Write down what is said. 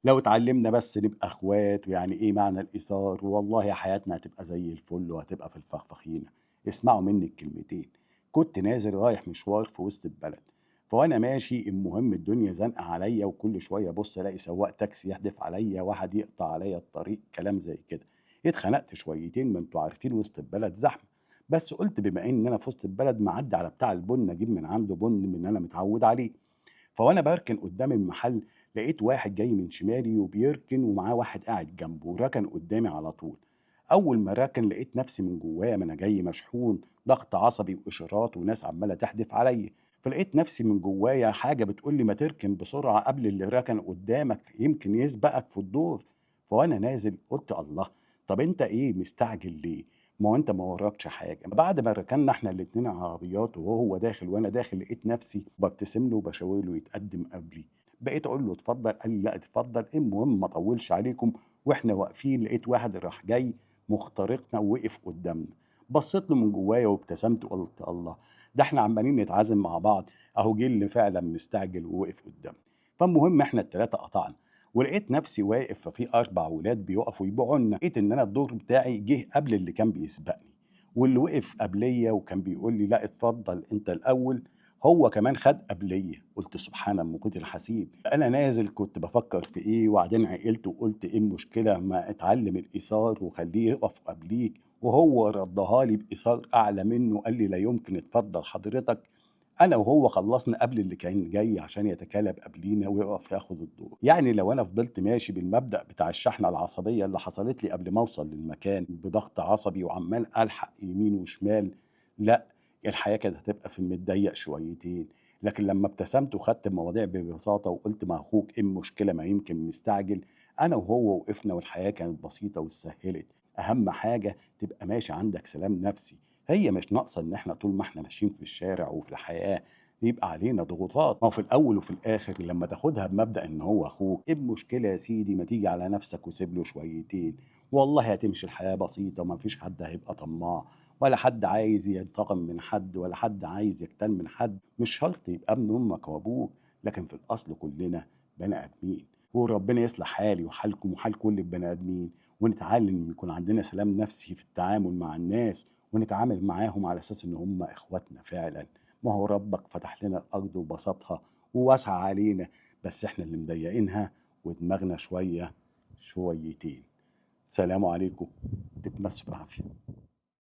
لو اتعلمنا بس نبقى اخوات ويعني ايه معنى الايثار، والله حياتنا هتبقى زي الفل وهتبقى في الفخفخينة. اسمعوا مني الكلمتين. كنت نازل رايح مشوار في وسط البلد، فوانا ماشي المهم الدنيا زنقة عليا وكل شوية بص الاقي سواق تاكسي يحدف عليا، واحد يقطع عليا الطريق، كلام زي كده. اتخنقت شويتين، ما انتوا عارفين وسط البلد زحمة. بس قلت بما ان انا في وسط البلد معدي على بتاع البن اجيب من عنده بن من اللي انا متعود عليه. فوانا باركن قدام المحل لقيت واحد جاي من شمالي وبيركن ومعاه واحد قاعد جنبه، وركن قدامي على طول. اول ما ركن لقيت نفسي من جوايا، ما انا جاي مشحون ضغط عصبي واشارات وناس عماله تحدف عليا. فلقيت نفسي من جوايا حاجه بتقول لي ما تركن بسرعه قبل اللي ركن قدامك يمكن يسبقك في الدور. فوانا نازل قلت الله، طب انت ايه مستعجل ليه؟ ما هو انت ما وراكش حاجه. بعد ما ركنا احنا الاتنين عربيات وهو داخل وانا داخل، لقيت نفسي ببتسم له وبشاور له يتقدم قبلي. بقيت اقول له اتفضل، قال لي لا اتفضل. المهم ما اطولش عليكم، واحنا واقفين لقيت واحد راح جاي مخترقنا ووقف قدامنا. بصيت له من جوايا وابتسمت وقلت الله، ده احنا عمالين نتعازم مع بعض، اهو جه اللي فعلا مستعجل ووقف قدامنا. فالمهم احنا التلاته قطعنا، ولقيت نفسي واقف، ففي 4 ولاد بيقفوا يبيعوا لنا. لقيت إن أنا الدور بتاعي جه قبل اللي كان بيسبقني، واللي وقف قبليّا وكان بيقول لي: "لأ اتفضل أنت الأول." هو كمان خد قبليّا. قُلت سبحان مقيت الحسيب. أنا نازل كنت بافكّر في إيه، وبعدين عقلت وقُلت إيه المشكلة ما اتعلّم الإيثار وخلّيه يقف قبليك، وهو ردّاها لي بإيثار أعلى منّه، قال لي: "لا يمكن، اتفضل حضرتك." أنا وهو خلّصنا قبل اللي كان جاي عشان يتكالب قبلينا ويقف ياخد الدور. يعني لو أنا فضلت ماشي بالمبدأ بتاع الشحنة العصبية اللي حصلت لي قبل ما أوصل للمكان بضغط عصبي وعمّال ألحق يمين وشمال، لأ، الحياة كانت هتبقى في المتضيق شويتين. لكن لمّا ابتسمت وخدت المواضيع ببساطة وقُلت ما أخوك إيه المشكلة ما يمكن مستعجل، أنا وهو وقفنا والحياة كانت بسيطة واتسهّلت. أهم حاجة تبقى ماشي عندك سلام نفسي. هي مش ناقصة إن إحنا طول ما إحنا ماشيين في الشارع وفي الحياة يبقى علينا ضغوطات. ما هو في الأول وفي الآخر لمّا تاخدها بمبدأ إن هو أخوك، إيه المشكلة يا سيدي ما تيجي على نفسك وسيب له شويتين، والله هتمشي الحياة بسيطة وما فيش حد هيبقى طماع، ولا حد عايز ينتقم من حد، ولا حد عايز يجتال من حد. مش شرط يبقى ابن أمك وأبوك، لكن في الأصل كلنا بني آدمين. وربنا يصلح حالي وحالكم وحال كل البني آدمين، ونتعلم يكون عندنا سلام نفسي في التعامل مع الناس، ونتعامل معاهم على أساس إن هم إخواتنا فعلًا. ما هو ربك فتح لنا الأرض وبسطها وواسعة علينا، بس إحنا اللي مضيقينها ودماغنا شوية شويتين. سلام عليكم، تتمسوا بالعافية.